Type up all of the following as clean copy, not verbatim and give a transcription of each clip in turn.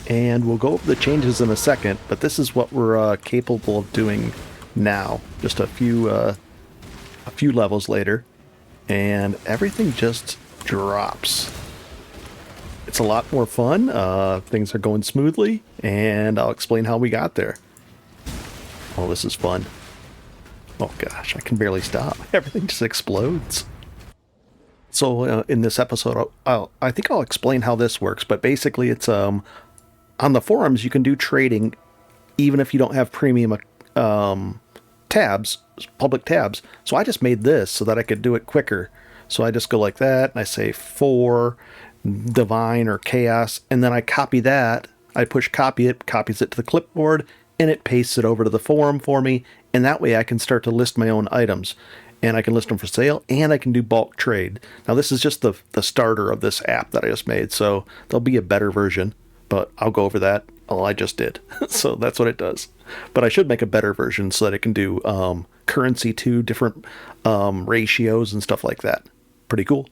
and we'll go over the changes in a second, but this is what we're capable of doing now, just a few levels later, and everything just drops. It's a lot more fun, things are going smoothly, and I'll explain how we got there. Oh, this is fun. Oh gosh, I can barely stop. Everything just explodes. So in this episode, I think I'll explain how this works, but basically it's on the forums you can do trading even if you don't have premium tabs, public tabs. So I just made this so that I could do it quicker. So I just go like that and I say for divine or chaos, and then I copy that. I push copy, it copies it to the clipboard, and it pastes it over to the forum for me. And that way I can start to list my own items, and I can list them for sale, and I can do bulk trade. Now this is just the starter of this app that I just made, so there'll be a better version, but I'll go over that. Oh, I just did. So that's what it does. But I should make a better version so that it can do currency to different ratios and stuff like that. Pretty cool.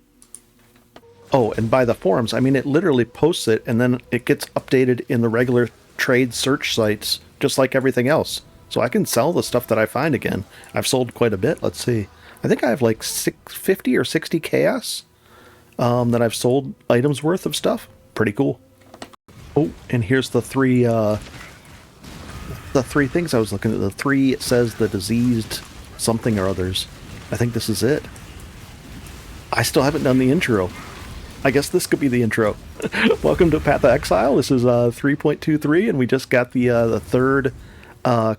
Oh, and by the forums, I mean it literally posts it, and then it gets updated in the regular trade search sites, just like everything else. So I can sell the stuff that I find again. I've sold quite a bit. Let's see. I think I have like 50 or 60 chaos that I've sold items worth of stuff. Pretty cool. Oh, and here's the three things I was looking at. The three, it says the diseased something or others. I think this is it. I still haven't done the intro. I guess this could be the intro. Welcome to Path of Exile. This is 3.23, and we just got the third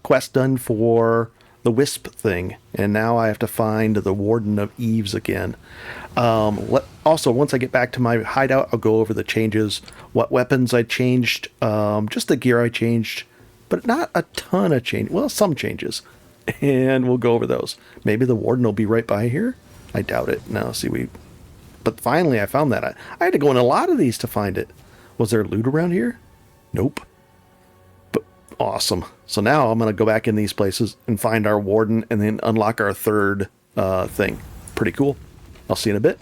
quest done for the Wisp thing, and now I have to find the Warden of Eves again. Also, once I get back to my hideout, I'll go over the changes, what weapons I changed, just the gear I changed, but not a ton of change. Well, some changes, and we'll go over those. Maybe the Warden will be right by here. I doubt it. No, see, but finally I found that. I had to go in a lot of these to find it. Was there loot around here? Nope. But awesome. So now I'm going to go back in these places and find our Warden and then unlock our third thing. Pretty cool. I'll see you in a bit.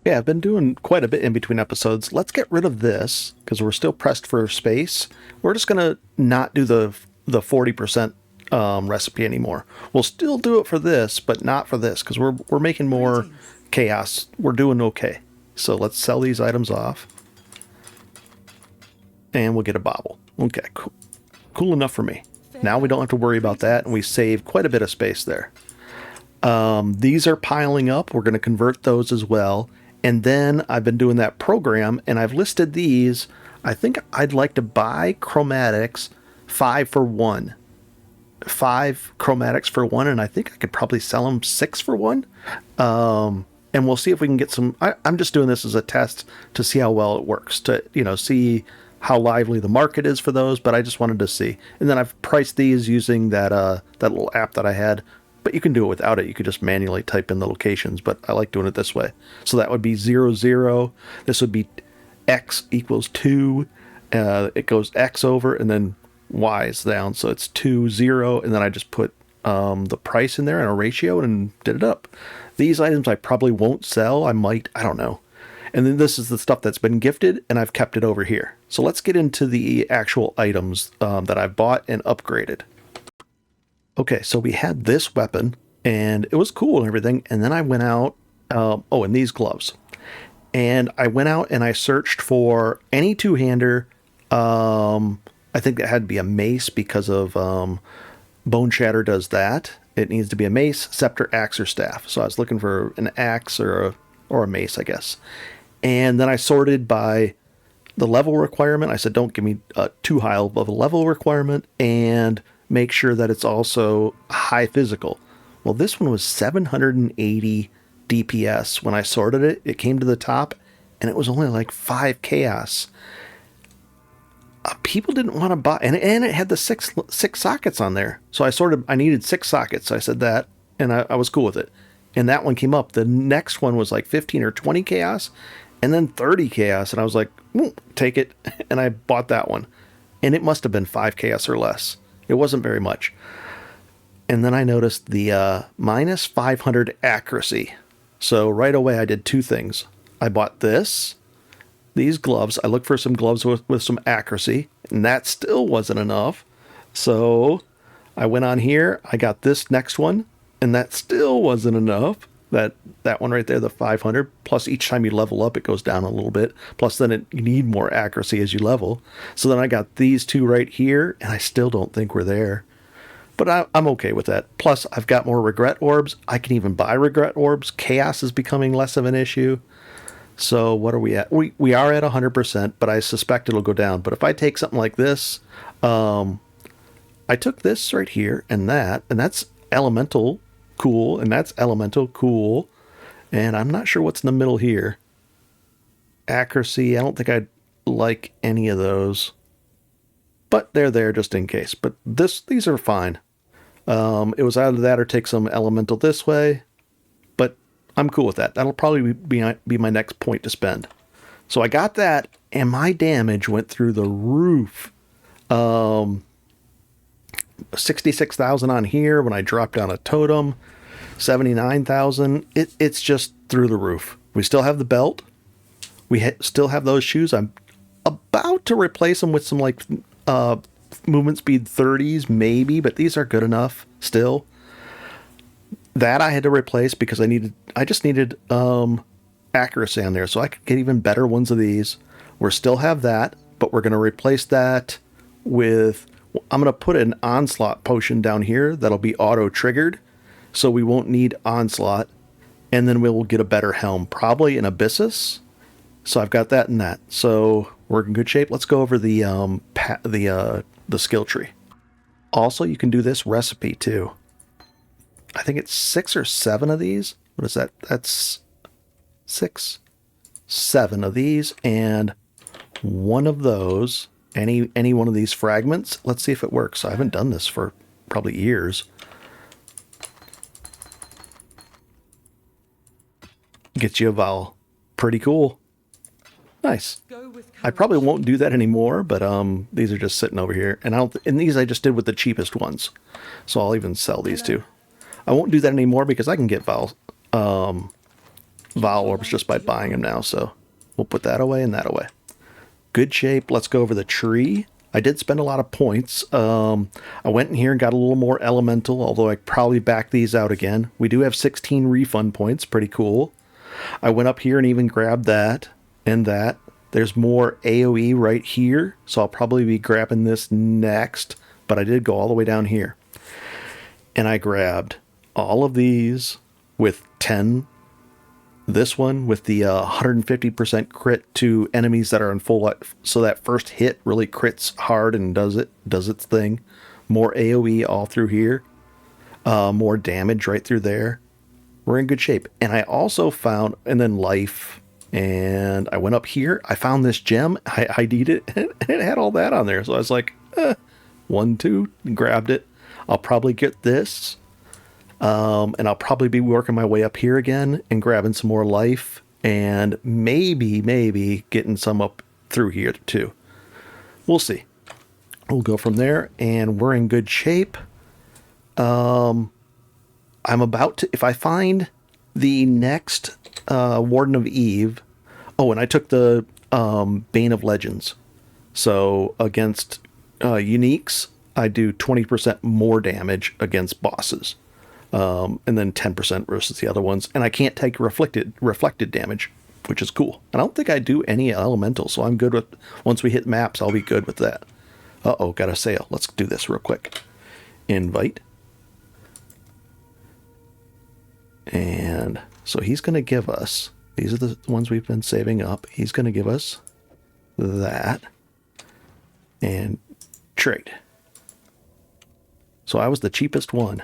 Yeah, I've been doing quite a bit in between episodes. Let's get rid of this because we're still pressed for space. We're just going to not do the 40% recipe anymore. We'll still do it for this, but not for this because we're making more chaos. We're doing okay. So let's sell these items off. And we'll get a bauble. Okay, cool. Cool enough for me. Now we don't have to worry about that, and we save quite a bit of space there. These are piling up. We're going to convert those as well. And then I've been doing that program, and I've listed these. I think I'd like to buy chromatics 5 for 1. 5 chromatics for 1, and I think I could probably sell them 6 for 1. And we'll see if we can get some. I'm just doing this as a test to see how well it works, to see how lively the market is for those, but I just wanted to see. And then I've priced these using that little app that I had, but you can do it without it. You could just manually type in the locations, but I like doing it this way. So that would be 0, 0. This would be X equals 2. It goes X over, and then Y is down. So it's 2, 0. And then I just put the price in there and a ratio and did it up. These items I probably won't sell. I might, I don't know. And then this is the stuff that's been gifted, and I've kept it over here. So let's get into the actual items that I've bought and upgraded. Okay, so we had this weapon, and it was cool and everything. And then I went out, and these gloves. And I went out and I searched for any two-hander. I think it had to be a mace because of Bone Shatter does that. It needs to be a mace, scepter, axe, or staff. So I was looking for an axe or a mace, I guess. And then I sorted by the level requirement. I said, don't give me too high of a level requirement, and make sure that it's also high physical. Well, this one was 780 DPS. When I sorted it, it came to the top, and it was only like 5 chaos. People didn't want to buy, and it had the six sockets on there. So I needed 6 sockets. So I said that, and I was cool with it. And that one came up. The next one was like 15 or 20 chaos, and then 30 chaos. And I was like, take it. And I bought that one. And it must have been 5 chaos or less. It wasn't very much. And then I noticed the minus 500 accuracy. So right away I did 2 things. I bought this, these gloves. I looked for some gloves with some accuracy, and that still wasn't enough. So I went on here. I got this next one, and that still wasn't enough. That one right there, the 500. Plus, each time you level up, it goes down a little bit. Plus, then you need more accuracy as you level. So then I got these two right here, and I still don't think we're there. But I'm okay with that. Plus, I've got more regret orbs. I can even buy regret orbs. Chaos is becoming less of an issue. So what are we at? We are at 100%, but I suspect it'll go down. But if I take something like this, I took this right here and that's elemental cool, and that's elemental cool. And I'm not sure what's in the middle here. Accuracy, I don't think I'd like any of those. But they're there just in case. But these are fine. It was either that or take some elemental this way. But I'm cool with that. That'll probably be my next point to spend. So I got that, and my damage went through the roof. 66,000 on here when I dropped down a totem. 79,000. It's just through the roof. We still have the belt. We still have those shoes. I'm about to replace them with some like movement speed 30s maybe, but these are good enough still. That I had to replace because I just needed accuracy on there, so I could get even better ones of these. We still have that, but we're going to replace that with, I'm going to put an onslaught potion down here that'll be auto triggered, so we won't need onslaught, and then we will get a better helm, probably an abyssus. So I've got that and that, so we're in good shape. Let's go over the skill tree. Also, you can do this recipe too. I think it's 6 or 7 of these. What is that? That's 6, 7 of these, and one of those. Any one of these fragments. Let's see if it works. I haven't done this for probably years. Gets you a vowel. Pretty cool. Nice. I probably won't do that anymore, but these are just sitting over here, and these I just did with the cheapest ones, so I'll even sell these too. I won't do that anymore because I can get vowel orbs just by buying them now, so we'll put that away and that away. Good shape. Let's go over the tree. I did spend a lot of points. I went in here and got a little more elemental, although I probably back these out again. We do have 16 refund points. Pretty cool. I went up here and even grabbed that and that. There's more AoE right here, so I'll probably be grabbing this next, but I did go all the way down here. And I grabbed all of these with 10. This one with the 150% crit to enemies that are in full life, so that first hit really crits hard and does its thing. More AoE all through here. More damage right through there. We're in good shape. And I also found, and then life, and I went up here. I found this gem. I ID'd it, and it had all that on there. So I was like, 1, 2, and grabbed it. I'll probably get this. And I'll probably be working my way up here again and grabbing some more life, and maybe getting some up through here too. We'll see. We'll go from there, and we're in good shape. I'm about to, if I find the next Warden of Eve. Oh, and I took the Bane of Legends. So against uniques, I do 20% more damage against bosses. And then 10% versus the other ones. And I can't take reflected damage, which is cool. And I don't think I do any elemental, so I'm good with, once we hit maps, I'll be good with that. Uh-oh, got a sale. Let's do this real quick. Invite. And so he's going to give us, these are the ones we've been saving up. He's going to give us that. And trade. So I was the cheapest one.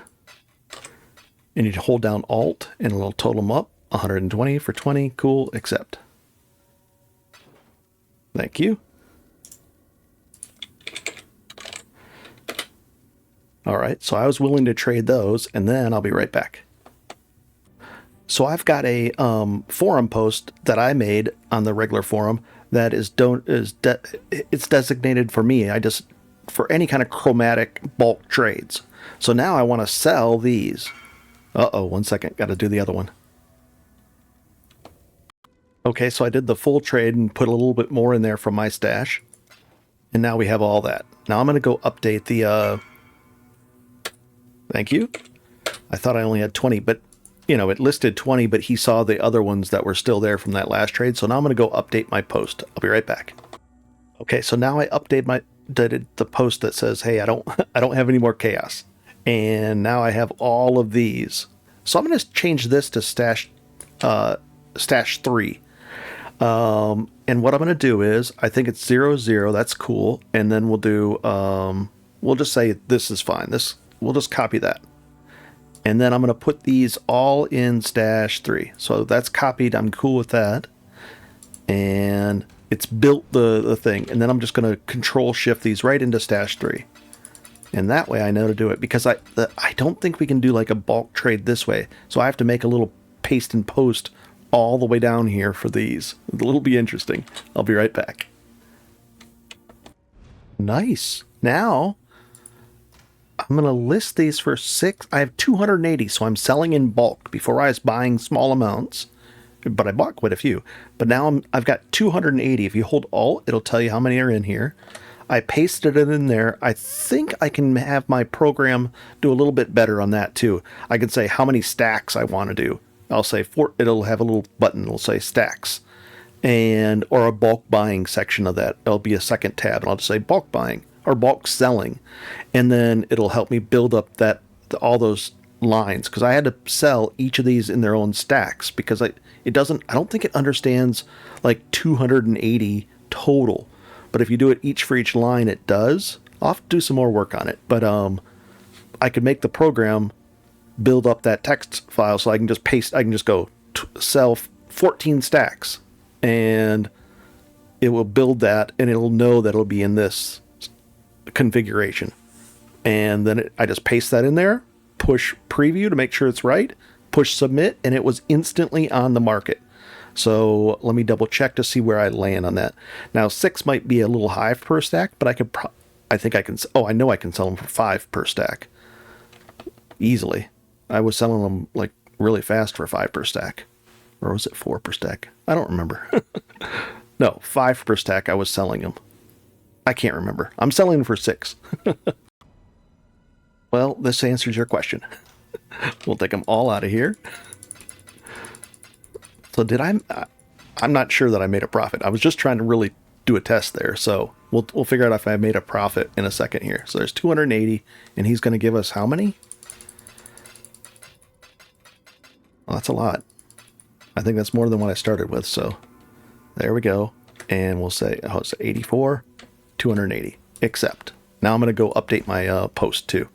And you hold down Alt, and it'll total them up. 120 for 20. Cool. Accept. Thank you. All right. So I was willing to trade those, and then I'll be right back. So I've got a forum post that I made on the regular forum that it's designated for me. For any kind of chromatic bulk trades. So now I want to sell these. Uh-oh, 1 second. Got to do the other one. Okay, so I did the full trade and put a little bit more in there from my stash. And now we have all that. Now I'm going to go update the, thank you. I thought I only had 20, but, you know, it listed 20, but he saw the other ones that were still there from that last trade. So now I'm going to go update my post. I'll be right back. Okay, so now I updated the post that says, hey, I don't I don't have any more chaos. And now I have all of these. So I'm going to change this to stash 3. And what I'm going to do is, I think it's 0, 0. That's cool. And then we'll do, we'll just say this is fine. We'll just copy that. And then I'm going to put these all in stash 3. So that's copied. I'm cool with that. And it's built the thing. And then I'm just going to control shift these right into stash 3. And that way I know to do it, because I don't think we can do like a bulk trade this way. So I have to make a little paste and post all the way down here for these. It'll be interesting. I'll be right back. Nice. Now I'm going to list these for 6. I have 280, so I'm selling in bulk. Before I was buying small amounts, but I bought quite a few. But now I've got 280. If you hold Alt, it'll tell you how many are in here. I pasted it in there. I think I can have my program do a little bit better on that too. I can say how many stacks I want to do. I'll say it'll have a little button. It'll say stacks, or a bulk buying section of that. It'll be a second tab, and I'll just say bulk buying or bulk selling, and then it'll help me build up all those lines, because I had to sell each of these in their own stacks, because I don't think it understands like 280 total. But if you do it each for each line, it does. I'll have to do some more work on it. But I could make the program build up that text file, so I can just go sell 14 stacks, and it will build that, and it'll know that it'll be in this configuration. And then I just paste that in there, push preview to make sure it's right, push submit, and it was instantly on the market. So let me double check to see where I land on that. Now 6 might be a little high per stack, but I know I can sell them for 5 per stack easily. I was selling them like really fast for 5 per stack, or was it 4 per stack? I don't remember. No, 5 per stack. I was selling them. I can't remember. I'm selling them for 6. Well, this answers your question. We'll take them all out of here. So I'm not sure that I made a profit. I was just trying to really do a test there. So we'll figure out if I made a profit in a second here. So there's 280, and he's going to give us how many? Well, that's a lot. I think that's more than what I started with. So there we go. And we'll say, it's 84, 280, accept. Now I'm going to go update my post too.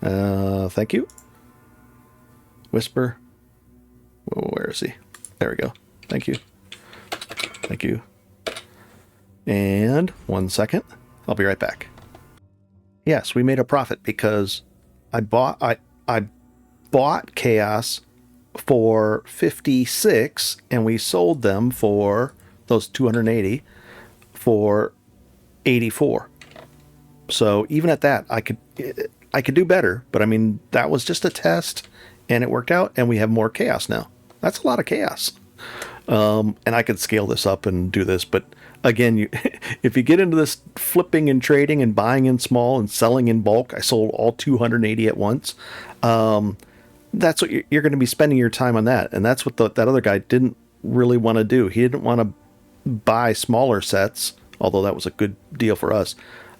Thank you. Whisper. Where is he? There we go. Thank you. Thank you. And 1 second. I'll be right back. Yes, we made a profit because I bought Chaos for 56, and we sold them for those 280 for 84. So even at that, I could do better, but I mean, that was just a test, and it worked out, and we have more chaos now. That's a lot of chaos. And I could scale this up and do this, but again, if you get into this flipping and trading and buying in small and selling in bulk, I sold all 280 at once. That's what you're going to be spending your time on that. And that's what that other guy didn't really want to do. He didn't want to buy smaller sets, although that was a good deal for us.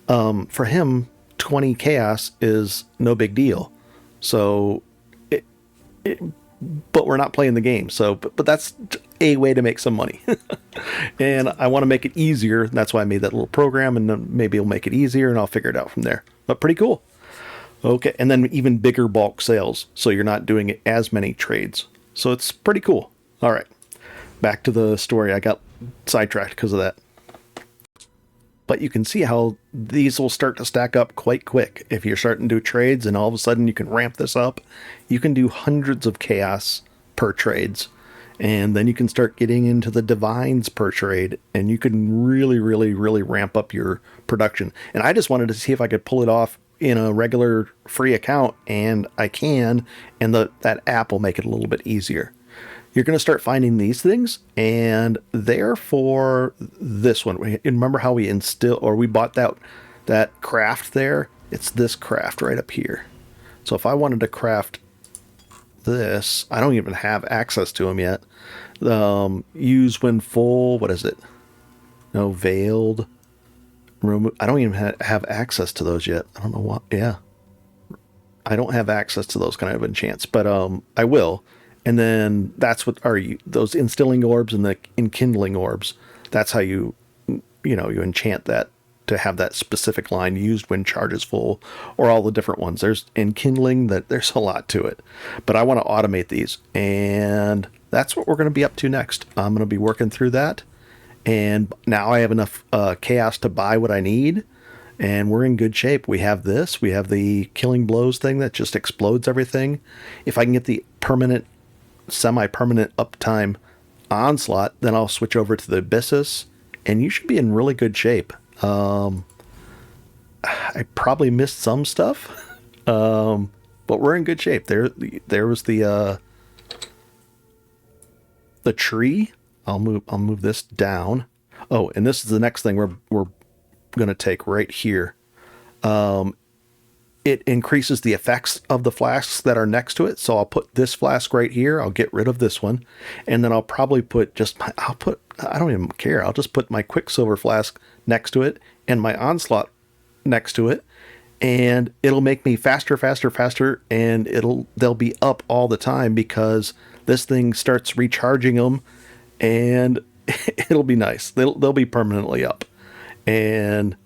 For him, 20 chaos is no big deal. So, but we're not playing the game. So, but that's a way to make some money. And I want to make it easier. That's why I made that little program, and then maybe it'll make it easier, and I'll figure it out from there. But pretty cool. Okay, and then even bigger bulk sales, so you're not doing as many trades. So it's pretty cool. All right, back to the story. I got sidetracked because of that. But you can see how these will start to stack up quite quick. If you're starting to do trades and all of a sudden you can ramp this up, you can do hundreds of chaos per trades. And then you can start getting into the divines per trade, and you can really, really, really ramp up your production. And I just wanted to see if I could pull it off in a regular free account, and I can, and that app will make it a little bit easier. you're going to start finding these things, and they're for this one. Remember how we we bought that craft there? It's this craft right up here. So if I wanted to craft this, I don't even have access to them yet. Use when full. What is it? No, veiled. I don't even have access to those yet. I don't know what. Yeah, I don't have access to those kind of enchants, but I will. And then that's what are those instilling orbs and the enkindling orbs. That's how you enchant that to have that specific line used when charge is full, or all the different ones. There's enkindling, there's a lot to it, but I want to automate these, and that's what we're going to be up to next. I'm going to be working through that, and now I have enough chaos to buy what I need, and we're in good shape. We have this. We have the killing blows thing that just explodes everything. If I can get the semi-permanent uptime onslaught, then I'll switch over to the abyssus, and you should be in really good shape. I probably missed some stuff, but we're in good shape. There was the tree. I'll move this down. Oh, and this is the next thing we're going to take right here. It increases the effects of the flasks that are next to it. So I'll put this flask right here. I'll get rid of this one. And then I'll probably put I don't even care. I'll just put my Quicksilver flask next to it and my Onslaught next to it. And it'll make me faster. And they'll be up all the time because this thing starts recharging them, and it'll be nice. They'll be permanently up, and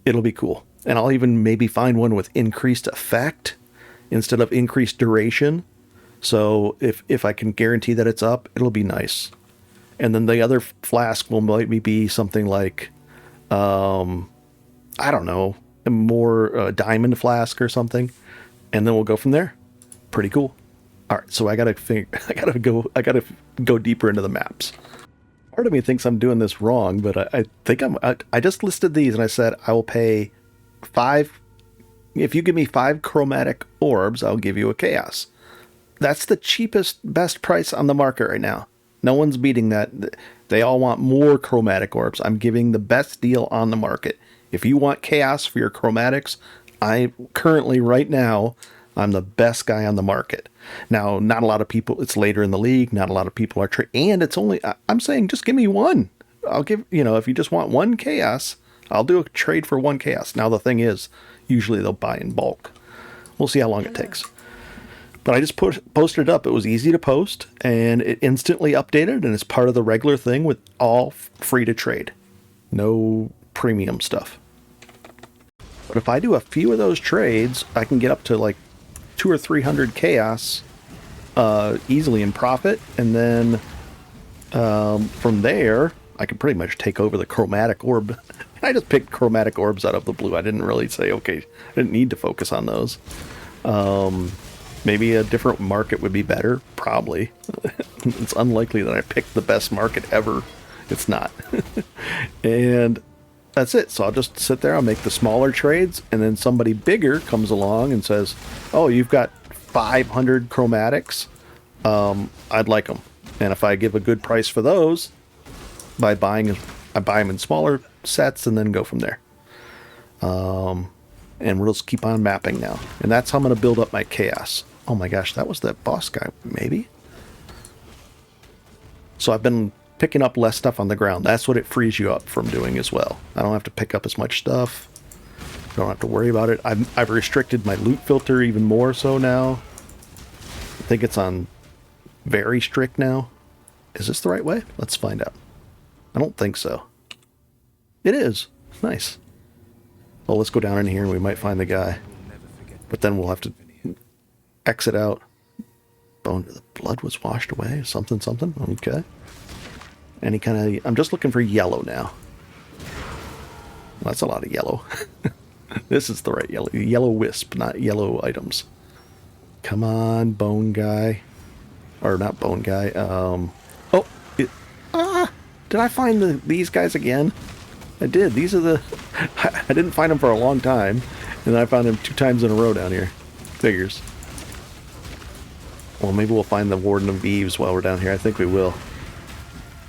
it'll be cool. And I'll even maybe find one with increased effect instead of increased duration. So if I can guarantee that it's up, it'll be nice. And then the other flask will maybe be something like, I don't know, a more diamond flask or something. And then we'll go from there. Pretty cool. All right, so I gotta go deeper into the maps. Part of me thinks I'm doing this wrong, but I think I just listed these and I said I will pay 5. If you give me 5 chromatic orbs, I'll give you a chaos. That's the cheapest, best price on the market right now. No one's beating that. They all want more chromatic orbs. I'm giving the best deal on the market. If you want chaos for your chromatics, I'm the best guy on the market. Now, not a lot of people, it's later in the league, not a lot of people are and it's only, I'm saying just give me one. I'll give, if you just want one chaos, I'll do a trade for one chaos. Now, the thing is, usually they'll buy in bulk. We'll see how long it takes. But I just posted it up. It was easy to post, and it instantly updated, and it's part of the regular thing with all free to trade. No premium stuff. But if I do a few of those trades, I can get up to like 200 or 300 chaos easily in profit, and then from there, I can pretty much take over the chromatic orb. I just picked chromatic orbs out of the blue. I didn't really say, okay, I didn't need to focus on those. Maybe a different market would be better. Probably. It's unlikely that I picked the best market ever. It's not. And that's it. So I'll just sit there. I'll make the smaller trades. And then somebody bigger comes along and says, oh, you've got 500 chromatics. I'd like them. And if I give a good price for those, I buy them in smaller sets and then go from there. And we'll just keep on mapping now. And that's how I'm going to build up my chaos. Oh my gosh, that was that boss guy, maybe? So I've been picking up less stuff on the ground. That's what it frees you up from doing as well. I don't have to pick up as much stuff. Don't have to worry about it. I've restricted my loot filter even more so now. I think it's on very strict now. Is this the right way? Let's find out. I don't think so. It is. Nice. Well, let's go down in here and we might find the guy. But then we'll have to exit out. Bone, the blood was washed away. Something. Okay. Any kind of... I'm just looking for yellow now. Well, that's a lot of yellow. This is the right yellow. Yellow wisp, not yellow items. Come on, bone guy. Or not bone guy. Did I find these guys again? I did. These are the... I didn't find them for a long time. And I found them 2 times in a row down here. Figures. Well, maybe we'll find the Warden of Eves while we're down here. I think we will.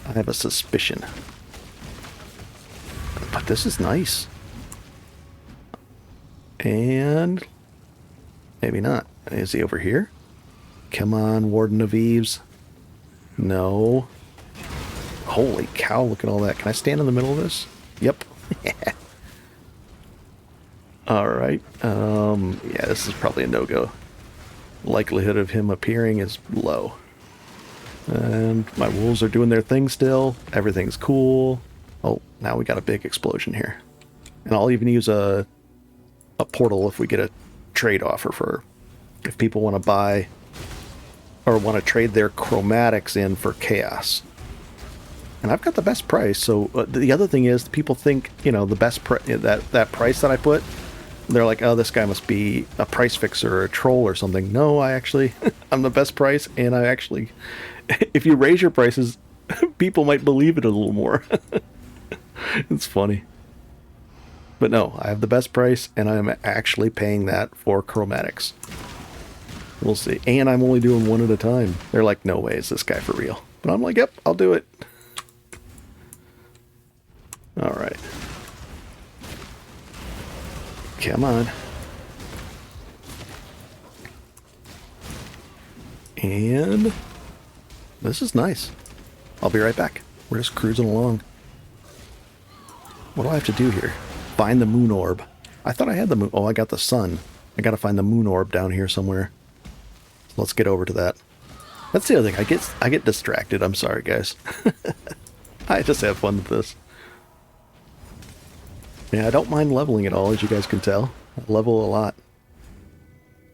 I have a suspicion. But this is nice. And maybe not. Is he over here? Come on, Warden of Eves. No. Holy cow, look at all that. Can I stand in the middle of this? Yep. Alright. Yeah, this is probably a no-go. Likelihood of him appearing is low. And my wolves are doing their thing still. Everything's cool. Oh, now we got a big explosion here. And I'll even use a portal if we get a trade offer for... if people want to buy or want to trade their chromatics in for chaos. And I've got the best price, so the other thing is people think, you know, the best that price that I put, they're like, oh, this guy must be a price fixer or a troll or something. No, I actually, I'm the best price, and I actually, if you raise your prices, people might believe it a little more. It's funny. But no, I have the best price, and I'm actually paying that for chromatics. We'll see. And I'm only doing one at a time. They're like, no way is this guy for real. But I'm like, yep, I'll do it. Alright. Come on. And this is nice. I'll be right back. We're just cruising along. What do I have to do here? Find the moon orb. I thought I had the moon. Oh, I got the sun. I gotta find the moon orb down here somewhere. Let's get over to that. That's the other thing. I get distracted. I'm sorry, guys. I just have fun with this. Yeah, I don't mind leveling at all, as you guys can tell. I level a lot.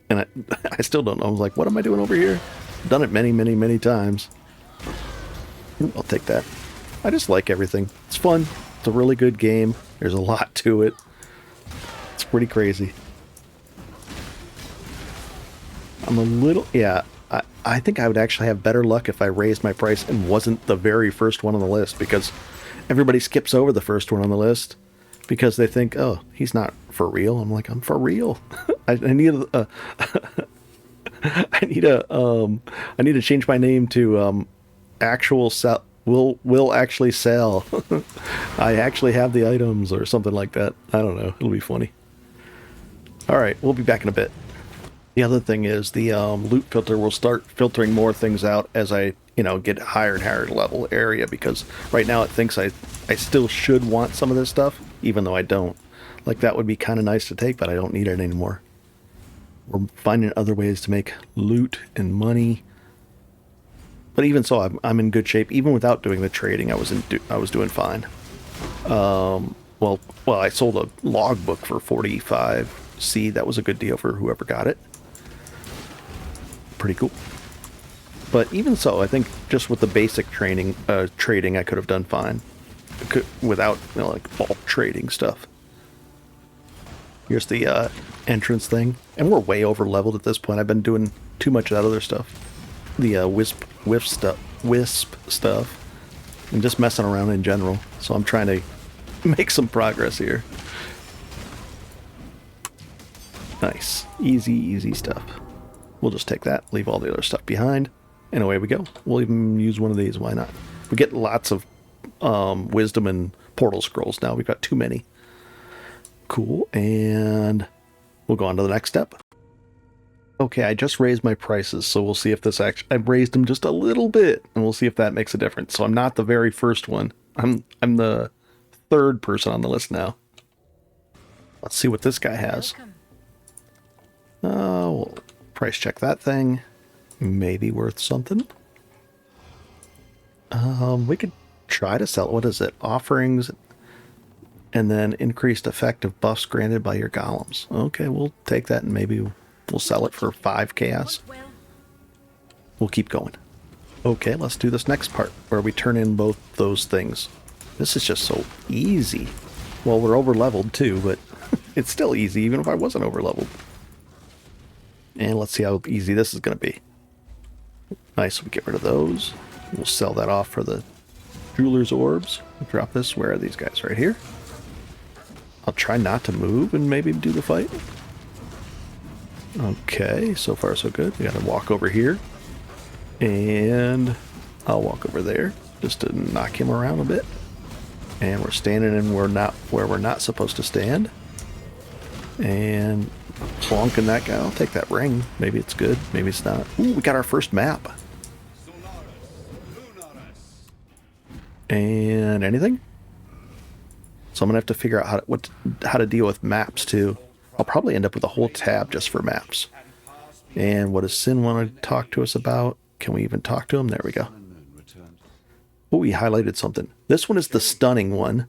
And I still don't know. I was like, what am I doing over here? I've done it many, many, many times. I'll take that. I just like everything. It's fun. It's a really good game. There's a lot to it. It's pretty crazy. I'm a little... yeah, I think I would actually have better luck if I raised my price and wasn't the very first one on the list, because everybody skips over the first one on the list because they think, oh, he's not for real. I'm like, I'm for real. I need to change my name to actual sell. Will actually sell. I actually have the items or something like that. I don't know. It'll be funny. All right, we'll be back in a bit. The other thing is the loot filter will start filtering more things out as I, get higher and higher level area, because right now it thinks I still should want some of this stuff, even though I don't. Like, that would be kind of nice to take, but I don't need it anymore. We're finding other ways to make loot and money. But even so, I'm in good shape. Even without doing the trading, I was doing fine. Well, I sold a logbook for 45C. That was a good deal for whoever got it. Pretty cool. But even so, I think just with the basic trading, I could have done fine without like bulk trading stuff. Here's the entrance thing, and we're way over leveled at this point. I've been doing too much of that other stuff, the wisp stuff, and just messing around in general. So I'm trying to make some progress here. Nice, easy stuff. We'll just take that, leave all the other stuff behind, and away we go. We'll even use one of these, why not? We get lots of wisdom and portal scrolls now. We've got too many. Cool, and we'll go on to the next step. Okay, I just raised my prices, so we'll see if this actually... I've raised them just a little bit, and we'll see if that makes a difference. So I'm not the very first one. I'm the third person on the list now. Let's see what this guy has. We'll price check that thing. Maybe worth something. We could try to sell... what is it? Offerings... and then increased effective buffs granted by your golems. Okay, we'll take that and maybe we'll sell it for 5 chaos. We'll keep going. Okay, let's do this next part where we turn in both those things. This is just so easy. Well, we're over leveled too, but it's still easy even if I wasn't over leveled. And let's see how easy this is going to be. Nice, we get rid of those. We'll sell that off for the jeweler's orbs. We'll drop this. Where are these guys? Right here. I'll try not to move and maybe do the fight. Okay, so far so good. We gotta walk over here. And I'll walk over there just to knock him around a bit. And we're standing in where we're not supposed to stand. And plonking that guy. I'll take that ring. Maybe it's good. Maybe it's not. Ooh, we got our first map. And anything? So I'm gonna have to figure out how to deal with maps too. I'll probably end up with a whole tab just for maps. And what does Sin want to talk to us about? Can we even talk to him? There we go. Oh, he highlighted something. This one is the stunning one.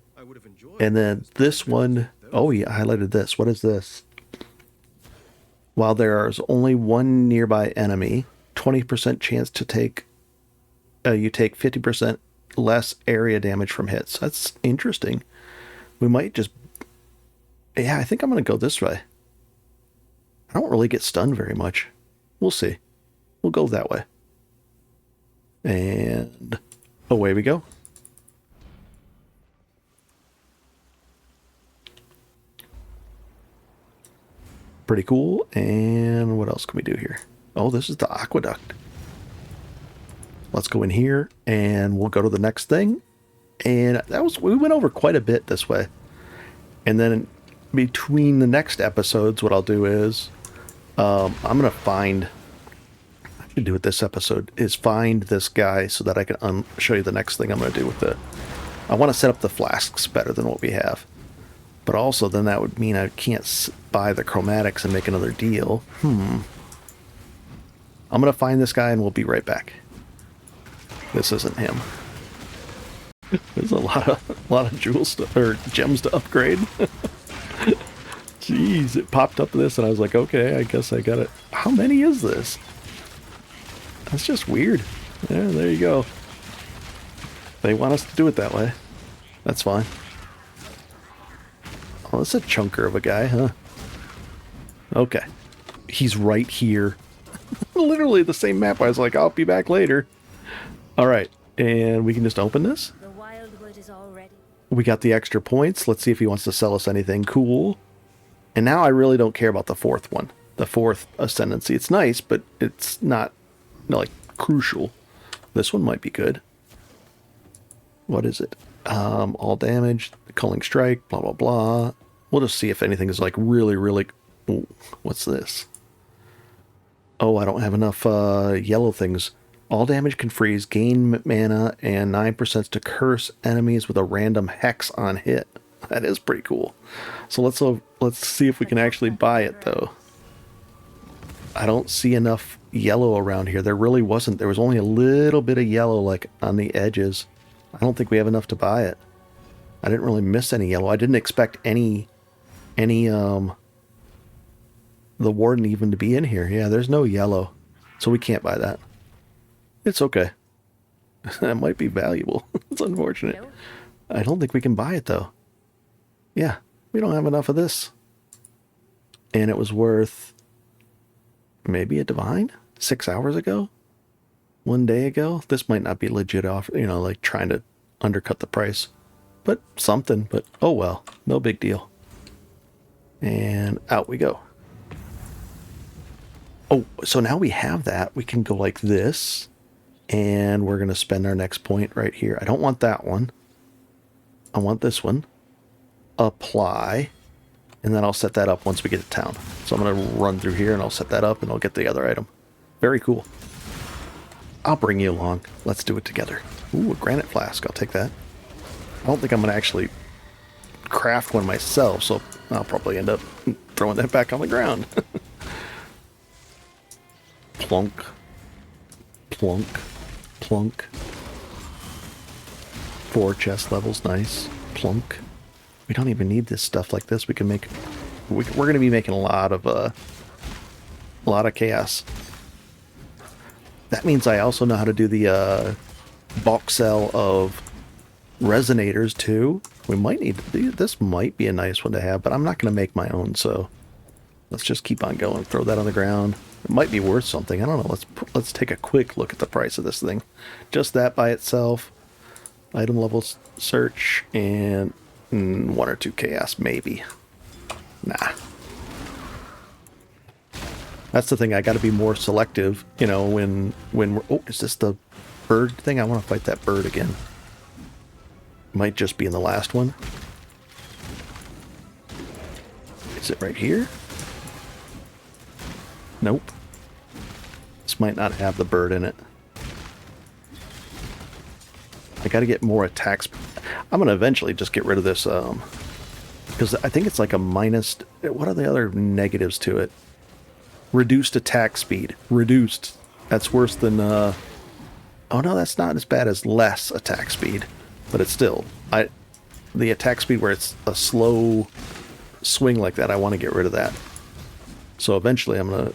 And then this one, oh, he highlighted this. What is this? While there is only one nearby enemy, 20% chance to take, you take 50% less area damage from hits. That's interesting. We might just, yeah, I think I'm going to go this way. I don't really get stunned very much. We'll see. We'll go that way. And away we go. Pretty cool. And what else can we do here? Oh, this is the aqueduct. Let's go in here and we'll go to the next thing. And we went over quite a bit this way. And then between the next episodes, what I'll do is I'm going to find, I should do it this episode, is find this guy so that I can show you the next thing I'm going to do with I want to set up the flasks better than what we have. But also then that would mean I can't buy the chromatics and make another deal. I'm going to find this guy and we'll be right back. This isn't him. There's a lot of jewels or gems to upgrade. Jeez, it popped up this and I was like, okay, I guess I got it. How many is this? That's just weird. Yeah, there you go. They want us to do it that way. That's fine. Oh, that's a chunker of a guy, huh? Okay. He's right here. Literally the same map. I was like, I'll be back later. Alright, and we can just open this. The wildwood is all ready. We got the extra points. Let's see if he wants to sell us anything cool. And now I really don't care about the fourth one. The fourth ascendancy. It's nice, but it's not, like, crucial. This one might be good. What is it? All damage, culling strike, blah, blah, blah. We'll just see if anything is, like, really, really... Ooh, what's this? Oh, I don't have enough yellow things. All damage can freeze, gain mana, and 9% to curse enemies with a random hex on hit. That is pretty cool. So let's see if we can actually buy it, though. I don't see enough yellow around here. There really wasn't. There was only a little bit of yellow, like, on the edges. I don't think we have enough to buy it. I didn't really miss any yellow. I didn't expect any the warden even to be in here. Yeah, there's no yellow. So we can't buy that. It's okay. That might be valuable. It's unfortunate. I don't think we can buy it, though. Yeah, we don't have enough of this. And it was worth maybe a divine 6 hours ago? 1 day ago? This might not be legit off, like trying to undercut the price. But something, but oh well, no big deal. And out we go. Oh, so now we have that. We can go like this. And we're going to spend our next point right here. I don't want that one. I want this one. Apply. And then I'll set that up once we get to town. So I'm going to run through here and I'll set that up and I'll get the other item. Very cool. I'll bring you along. Let's do it together. Ooh, a granite flask. I'll take that. I don't think I'm going to actually craft one myself, so I'll probably end up throwing that back on the ground. Plunk. Plunk. Plunk. 4 chest levels. Nice. Plunk. We don't even need this stuff like this. We can make... We're going to be making a lot of chaos. That means I also know how to do the bulk sell of resonators too. We might need this might be a nice one to have, but I'm not going to make my own, so let's just keep on going. Throw that on the ground. It might be worth something. I don't know. Let's take a quick look at the price of this thing. Just that by itself. Item level search and 1 or 2 chaos maybe. Nah. That's the thing. I got to be more selective, you know, when we're... Oh, is this the bird thing? I want to fight that bird again. Might just be in the last one. Is it right here? Nope. This might not have the bird in it. I got to get more attacks. I'm going to eventually just get rid of this, because I think it's like a minus... What are the other negatives to it? Reduced attack speed. Reduced. That's worse than... Oh no, that's not as bad as less attack speed. But it's still... The attack speed where it's a slow swing like that, I want to get rid of that. So eventually I'm going to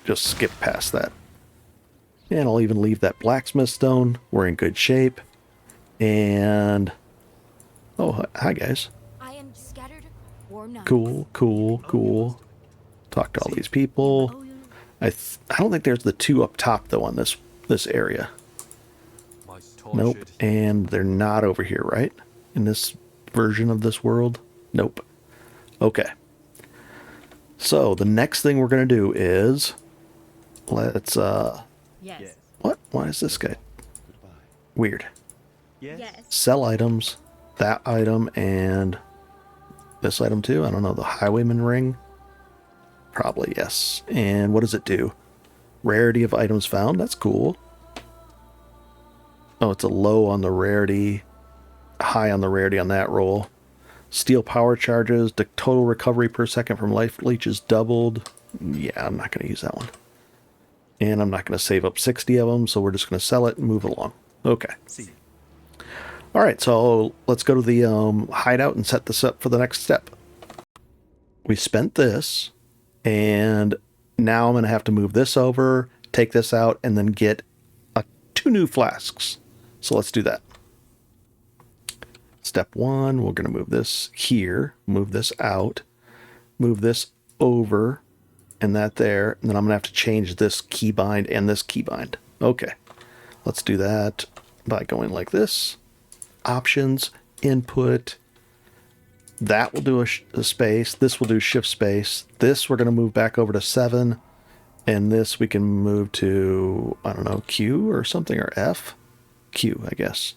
just skip past that. And I'll even leave that blacksmith stone. We're in good shape. And... Oh, hi guys. I am scattered or not. Cool, cool, cool. Talk to all these people. I don't think there's the two up top though on this area. Nope, and they're not over here, right? In this version of this world? Nope. Okay. So the next thing we're gonna do is let's Yes. what? Why is this guy weird? Yes. Sell items, that item, and this item too. I don't know, the highwayman ring. Probably, yes. And what does it do? Rarity of items found. That's cool. Oh, it's a low on the rarity, high on the rarity on that roll. Steel power charges. The total recovery per second from life leech is doubled. Yeah, I'm not going to use that one. And I'm not going to save up 60 of them, so we're just going to sell it and move along. Okay. All right, so let's go to the hideout and set this up for the next step. We spent this. And now I'm going to have to move this over, take this out, and then get 2 new flasks. So let's do that. Step 1, we're going to move this here, move this out, move this over, and that there. And then I'm going to have to change this keybind and this keybind. Okay, let's do that by going like this. Options, input... That will do a space. This will do shift space. This we're going to move back over to 7. And this we can move to, I don't know, Q or something, or F? Q, I guess.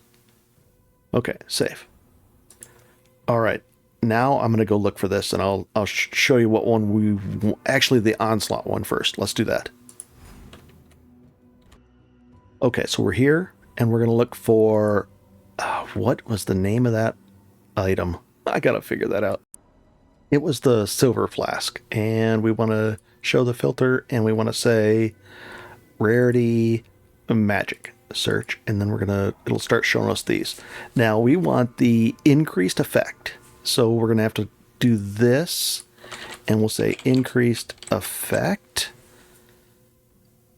Okay, save. All right. Now I'm going to go look for this, and I'll show you what one we... Actually, the onslaught one first. Let's do that. Okay, so we're here, and we're going to look for... what was the name of that item? I gotta figure that out. It was the silver flask, and we want to show the filter, and we want to say rarity magic search, and then it'll start showing us these. Now we want the increased effect, so we're gonna have to do this, and we'll say increased effect.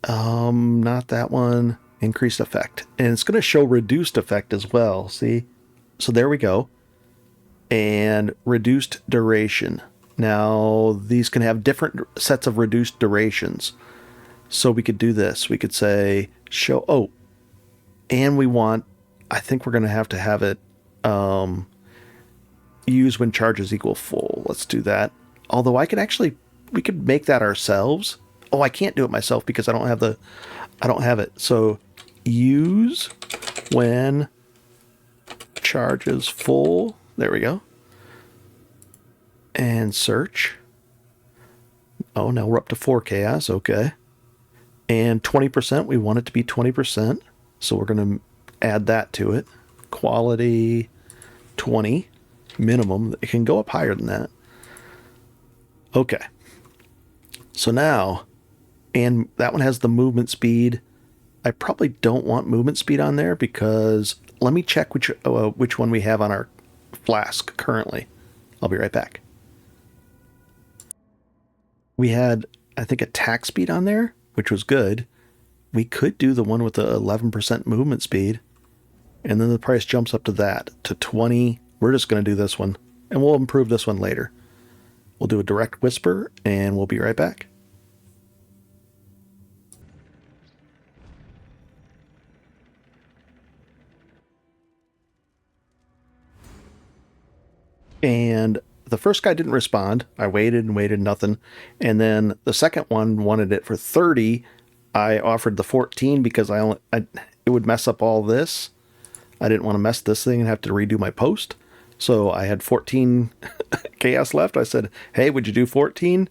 Not that one. Increased effect, and it's gonna show reduced effect as well. See, so there we go. And reduced duration. Now, these can have different sets of reduced durations. So we could do this. We could say, show... Oh, and we want... I think we're going to have it use when charges equal full. Let's do that. Although I could actually... We could make that ourselves. Oh, I can't do it myself because I don't have it. So, use when charges full... There we go. And search. Oh, now we're up to 4 chaos. Okay. And 20%, we want it to be 20%. So we're going to add that to it. Quality 20 minimum. It can go up higher than that. Okay. So now, and that one has the movement speed. I probably don't want movement speed on there because let me check which one we have on our flask currently. I'll be right back. We had, I think, attack speed on there, which was good. We could do the one with the 11% movement speed, and then the price jumps up to that, to 20. We're just going to do this one, and we'll improve this one later. We'll do a direct whisper, and we'll be right back. And The first guy didn't respond. I waited and waited, nothing. And then the second one wanted it for 30. I offered the 14 because it would mess up all this. I didn't want to mess this thing and have to redo my post. So I had 14 chaos left. I said, hey, would you do 14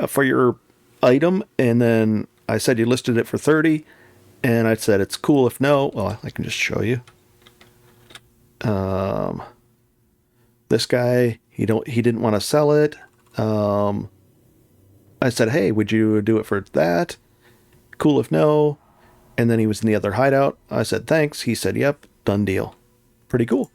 for your item? And then I said you listed it for 30. And I said, it's cool if no. Well, I can just show you. This guy, he didn't want to sell it. I said, hey, would you do it for that? Cool if no. And then he was in the other hideout. I said, thanks. He said, yep, done deal. Pretty cool.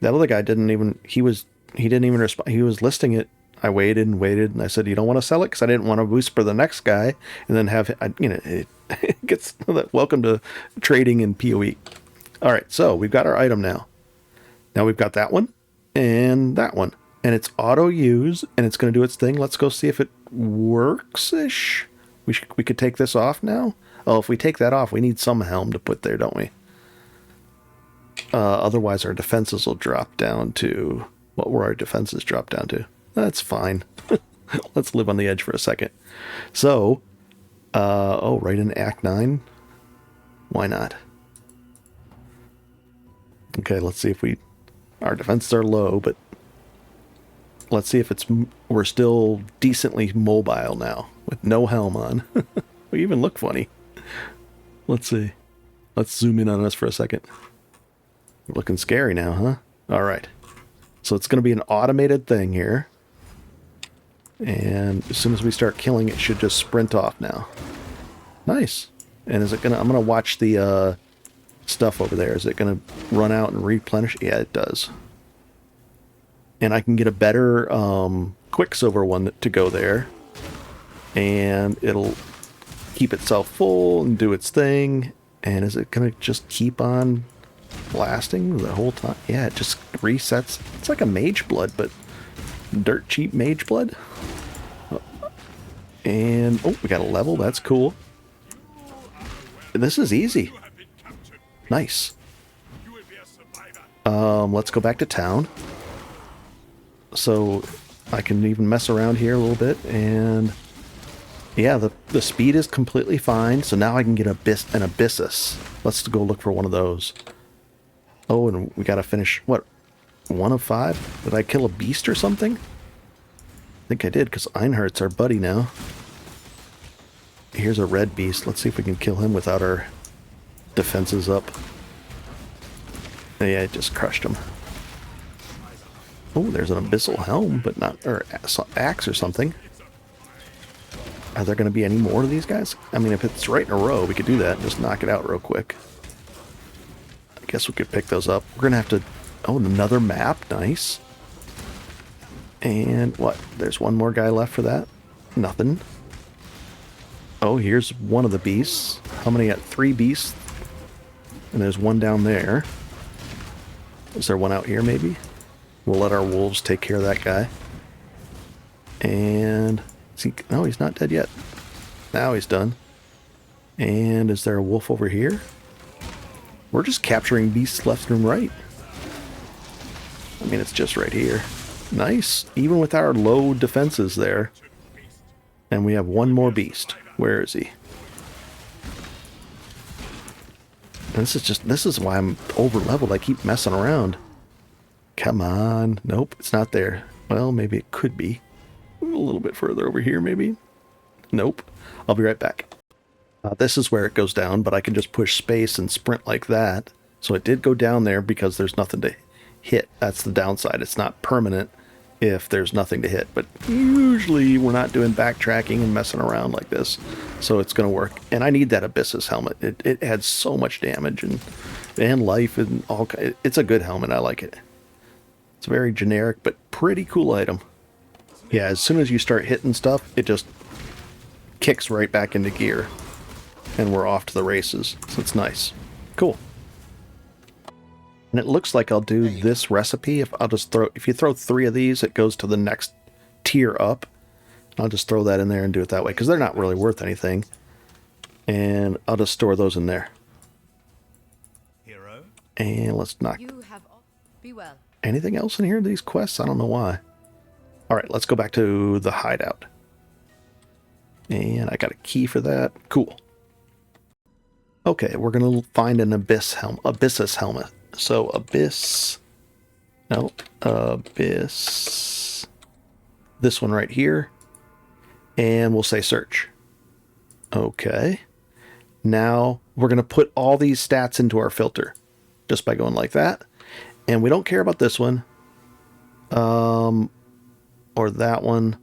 That other guy didn't even respond. He was listing it. I waited and waited, and I said, you don't want to sell it? Because I didn't want to boost for the next guy and then have, it gets, welcome to trading in PoE. All right, so we've got our item now. Now we've got that one and that one. And it's auto use, and it's going to do its thing. Let's go see if it works-ish. We could take this off now. Oh, if we take that off, we need some helm to put there, don't we? Otherwise, our defenses will drop down to... What were our defenses drop down to? That's fine. Let's live on the edge for a second. So, right in Act 9? Why not? Okay, let's see if our defenses are low, but let's see if we're still decently mobile now with no helm on. We even look funny. Let's see. Let's zoom in on us for a second. We're looking scary now, huh? All right. So it's going to be an automated thing here. And as soon as we start killing, it should just sprint off now. Nice. And is it going to... I'm going to watch the stuff over there. Is it going to run out and replenish? Yeah, it does. And I can get a better Quicksilver one to go there. And it'll keep itself full and do its thing. And is it going to just keep on blasting the whole time? Yeah, it just resets. It's like a Mage Blood, but dirt cheap Mage Blood. And, oh, we got a level. That's cool. This is easy. Nice. Let's go back to town. So I can even mess around here a little bit. And yeah, the speed is completely fine. So now I can get an Abyssus. Let's go look for one of those. Oh, and we got to finish, what, 1 of 5? Did I kill a beast or something? I think I did, because Einhardt's our buddy now. Here's a red beast. Let's see if we can kill him without our defenses up. Yeah, it just crushed him. Oh, there's an abyssal helm, but not, or axe or something. Are there going to be any more of these guys? I mean, if it's right in a row, we could do that and just knock it out real quick. I guess we could pick those up. We're going to have to... Oh, another map. Nice. And what? There's one more guy left for that? Nothing. Oh, here's one of the beasts. How many? 3 beasts. And there's one down there. Is there one out here, maybe? We'll let our wolves take care of that guy. And... No, he's not dead yet. Now he's done. And is there a wolf over here? We're just capturing beasts left and right. I mean, it's just right here. Nice. Even with our low defenses there. And we have one more beast. Where is he? And this is why I'm over leveled. I keep messing around. Come on. Nope, it's not there. Well, maybe it could be. A little bit further over here, maybe. Nope. I'll be right back. This is where it goes down, but I can just push space and sprint like that. So it did go down there because there's nothing to hit. That's the downside. It's not permanent if there's nothing to hit. But usually we're not doing backtracking and messing around like this. So it's going to work. And I need that Abyssus helmet. It adds so much damage and life and all. It's a good helmet. I like it. It's a very generic but pretty cool item. Yeah, as soon as you start hitting stuff, it just kicks right back into gear. And we're off to the races. So it's nice. Cool. And it looks like I'll do this recipe. If you throw 3 of these, it goes to the next tier up. I'll just throw that in there and do it that way, because they're not really worth anything. And I'll just store those in there. And let's knock. You have be well. anything else in here, these quests? I don't know why. All right, let's go back to the hideout. And I got a key for that. Cool. Okay, we're going to find an Abyssus helmet. So Abyss... No, Abyss... This one right here. And we'll say search. Okay. Now we're going to put all these stats into our filter. Just by going like that. And we don't care about this one. Or that one.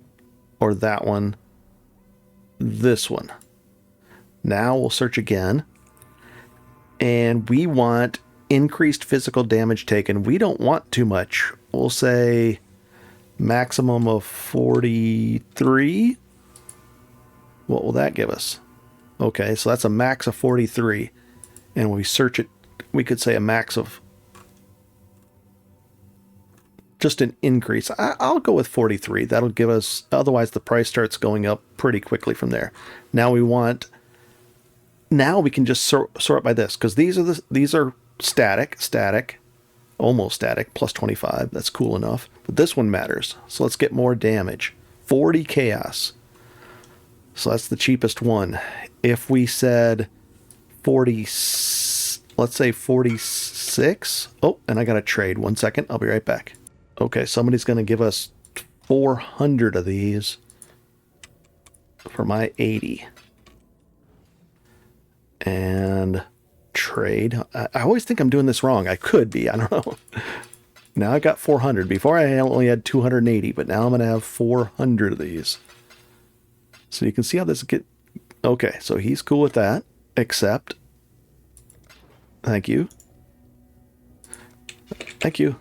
Or that one. This one. Now we'll search again. And we want increased physical damage taken. We don't want too much. We'll say maximum of 43. What will that give us? Okay, so that's a max of 43. And when we search it, we could say a max of just an increase. I'll go with 43. That'll give us, otherwise the price starts going up pretty quickly from there. Now we can just sort by this, because these are static, almost static, plus 25. That's cool enough. But this one matters. So let's get more damage. 40 chaos. So that's the cheapest one. If we said 40, let's say 46. Oh, and I got to trade. 1 second. I'll be right back. Okay, somebody's going to give us 400 of these for my 80. And trade. I always think I'm doing this wrong. I could be. I don't know. Now I got 400. Before I only had 280, but now I'm going to have 400 of these. So you can see how this get... Okay, so he's cool with that. Accept. Thank you. Thank you.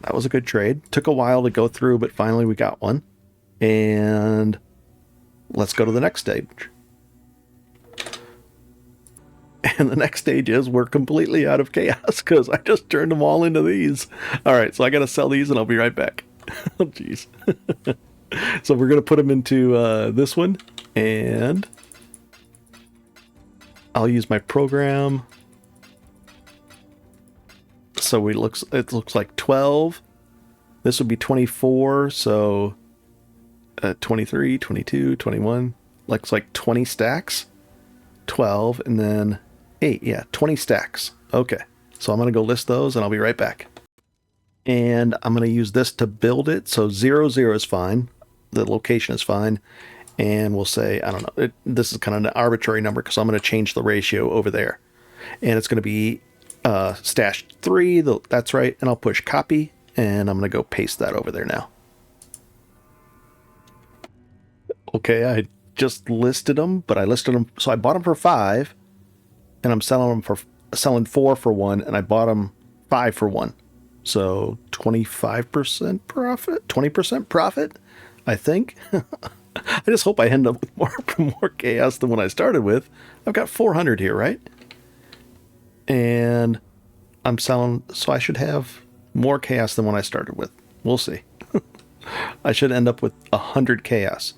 That was a good trade. Took a while to go through, but finally we got one. And let's go to the next stage. And the next stage is we're completely out of chaos because I just turned them all into these. All right, so I got to sell these and I'll be right back. Oh, jeez. So we're going to put them into this one. And I'll use my program. So it looks like 12. This would be 24. So 23, 22, 21. Looks like 20 stacks. 12 and then 8. Yeah, 20 stacks. Okay. So I'm going to go list those and I'll be right back. And I'm going to use this to build it. So 0, 0 is fine. The location is fine. And we'll say, I don't know, this is kind of an arbitrary number because I'm going to change the ratio over there. And it's going to be stash 3. That's right. And I'll push copy. And I'm going to go paste that over there now. Okay, I just listed them, but I listed them. So I bought them for 5. And I'm selling them for 4 for 1. And I bought them 5 for 1. So 25% profit, 20% profit, I think. I just hope I end up with more chaos than when I started with. I've got 400 here, right? And I'm selling, so I should have more chaos than when I started with. We'll see. I should end up with 100 chaos.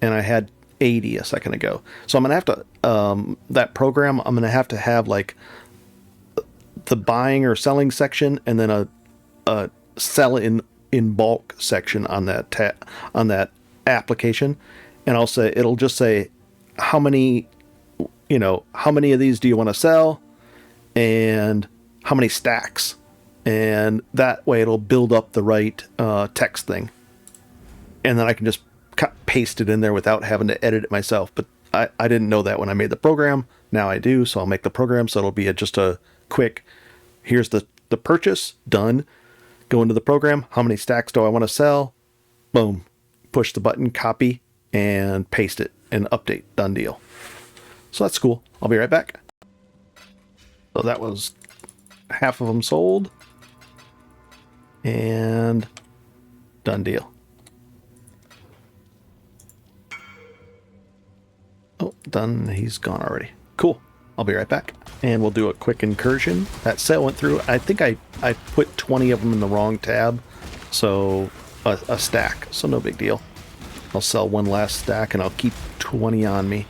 And I had 80 a second ago. So I'm going to have to, that program, I'm going to have like the buying or selling section and then a sell in bulk section on that application. And it'll just say how many of these do you want to sell and how many stacks. And that way it'll build up the right text thing. And then I can just paste it in there without having to edit it myself. But I didn't know that when I made the program. Now I do, so I'll make the program so it'll be just a quick, here's the purchase, done. Go into the program, how many stacks do I want to sell? Boom. Push the button, copy, and paste it, and update. Done deal. So that's cool. I'll be right back. So that was half of them sold. And done deal. Oh, done. He's gone already. Cool. I'll be right back. And we'll do a quick incursion. That sale went through. I think I put 20 of them in the wrong tab. So a stack. So no big deal. I'll sell one last stack and I'll keep 20 on me.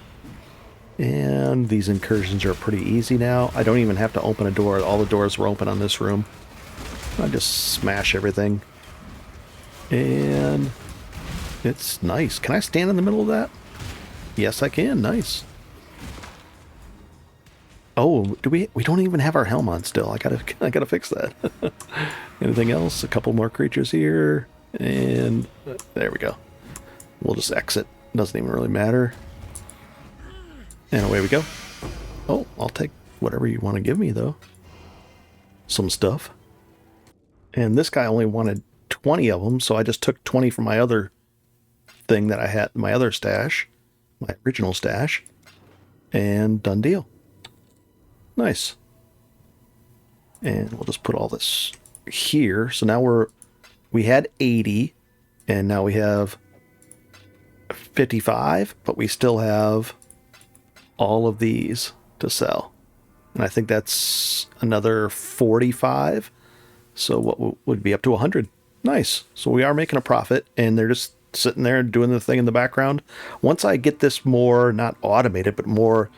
And these incursions are pretty easy now. I don't even have to open a door. All the doors were open on this room. I just smash everything. And it's nice. Can I stand in the middle of that? Yes, I can. Nice. Oh, we don't even have our helm on still. I gotta fix that. Anything else? A couple more creatures here. And there we go. We'll just exit. Doesn't even really matter. And away we go. Oh, I'll take whatever you want to give me, though. Some stuff. And this guy only wanted 20 of them, so I just took 20 from my other thing that I had, my other stash, my original stash, and done deal. Nice. And we'll just put all this here. So now we had 80, and now we have 55, but we still have all of these to sell. And I think that's another 45. So what would be up to 100. Nice. So we are making a profit, and they're just sitting there doing the thing in the background. Once I get this more, not automated, but more,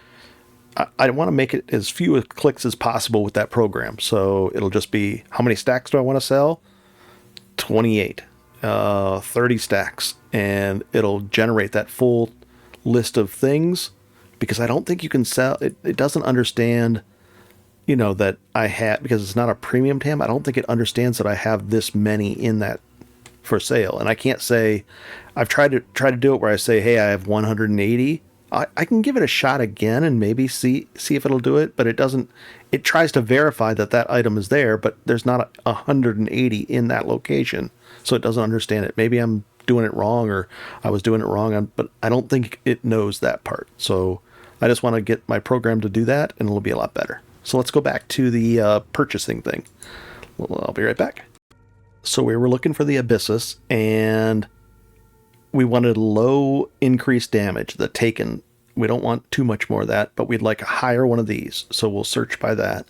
I want to make it as few clicks as possible with that program. So it'll just be, how many stacks do I want to sell? 28. 30 stacks. And it'll generate that full list of things, because I don't think you can sell it. It doesn't understand, you know, that I had, because it's not a premium tab. I don't think it understands that I have this many in that for sale. And I can't say, I've tried to do it where I say, hey, I have 180. I can give it a shot again and maybe see if it'll do it, but it doesn't. It tries to verify that that item is there, but there's not 180 in that location, so it doesn't understand it. Maybe I'm doing it wrong, or I was doing it wrong, but I don't think it knows that part. So I just want to get my program to do that, and it'll be a lot better. So let's go back to the purchasing thing. Well, I'll be right back. So we were looking for the Abyssus, and we wanted low increased damage, the Taken. We don't want too much more of that, but we'd like a higher one of these. So we'll search by that.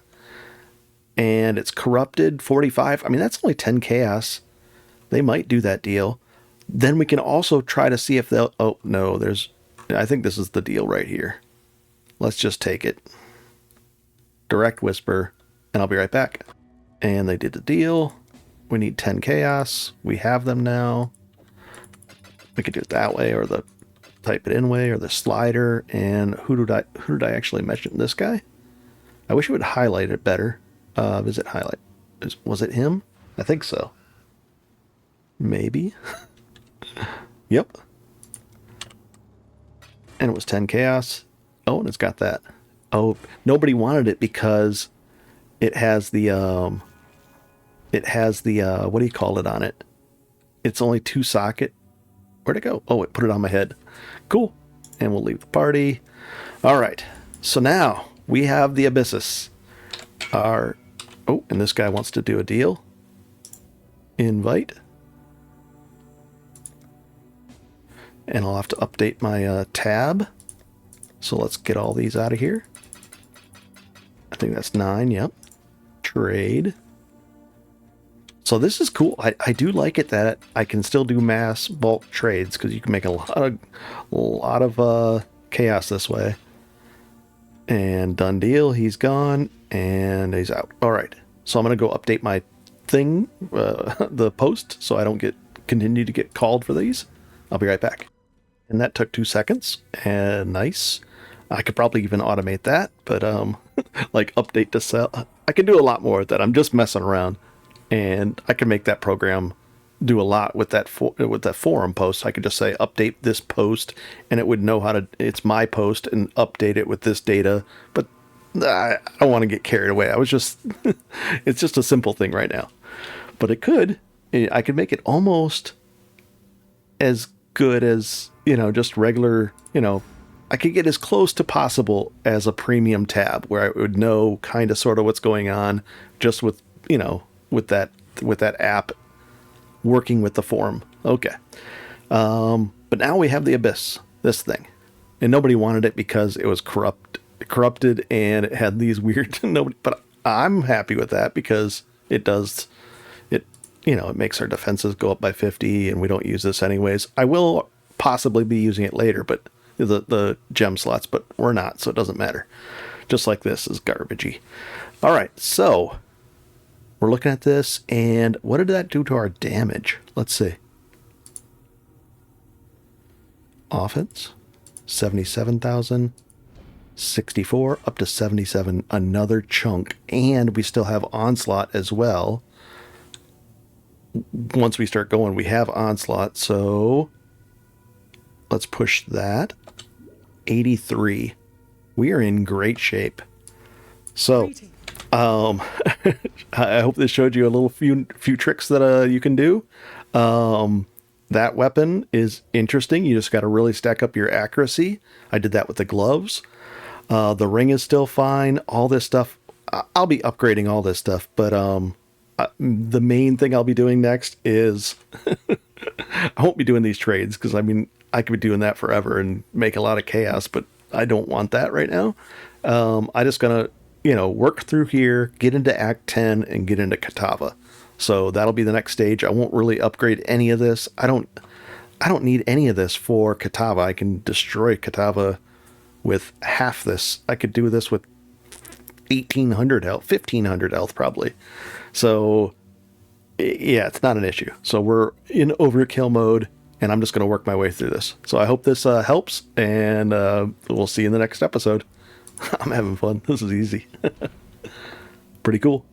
And it's corrupted 45. I mean, that's only 10 chaos. They might do that deal. Then we can also try to see if they'll... Oh, no, I think this is the deal right here. Let's just take it. Direct Whisper, and I'll be right back. And they did the deal. We need 10 chaos. We have them now. We could do it that way, or the type it in way, or the slider. And who did I actually mention? This guy? I wish it would highlight it better. Visit highlight. Was it him? I think so. Maybe. Yep. And it was 10 chaos. Oh, and it's got that. Oh, nobody wanted it because it has the what do you call it on it? It's only 2 socket. Where'd it go? Oh, it put it on my head. Cool. And we'll leave the party. All right. So now we have the Abyssus. Oh, and this guy wants to do a deal. Invite. And I'll have to update my tab. So let's get all these out of here. I think that's 9. Yep. Trade. So this is cool. I do like it that I can still do mass bulk trades, because you can make a lot of chaos this way. And done deal. He's gone and he's out. All right. So I'm going to go update my thing, the post, so I don't continue to get called for these. I'll be right back. And that took 2 seconds. And nice. I could probably even automate that, but like update to sell. I can do a lot more with that. I'm just messing around. And I can make that program do a lot with that forum post. I could just say update this post, and it would know how to. It's my post, and update it with this data. But I don't want to get carried away. I was just. It's just a simple thing right now, but it could. I could make it almost as good as, just regular. I could get as close to possible as a premium tab, where I would know kind of sort of what's going on, just with with that app working with the forum. Okay. But now we have the Abyss, this thing. And nobody wanted it because it was corrupted, and it had these weird but I'm happy with that, because it makes our defenses go up by 50, and we don't use this anyways. I will possibly be using it later, but the gem slots, but we're not, so it doesn't matter. Just like this is garbagey. All right, so we're looking at this, and what did that do to our damage? Let's see. Offense, 77,000, 64, up to 77, another chunk, and we still have onslaught as well. Once we start going, we have onslaught, so let's push that. 83. We are in great shape. So, I hope this showed you a little few tricks that you can do. That weapon is interesting. You just got to really stack up your accuracy. I did that with the gloves. The ring is still fine. All this stuff, I'll be upgrading all this stuff, but the main thing I'll be doing next is I won't be doing these trades because, I mean, I could be doing that forever and make a lot of chaos, but I don't want that right now. I just gonna, work through here, get into Act 10, and get into Katava. So that'll be the next stage. I won't really upgrade any of this. I don't need any of this for Katava. I can destroy Katava with half this. I could do this with 1,800 health, 1,500 health probably. So yeah, it's not an issue. So we're in overkill mode, and I'm just going to work my way through this. So I hope this helps, and we'll see you in the next episode. I'm having fun. This is easy. Pretty cool.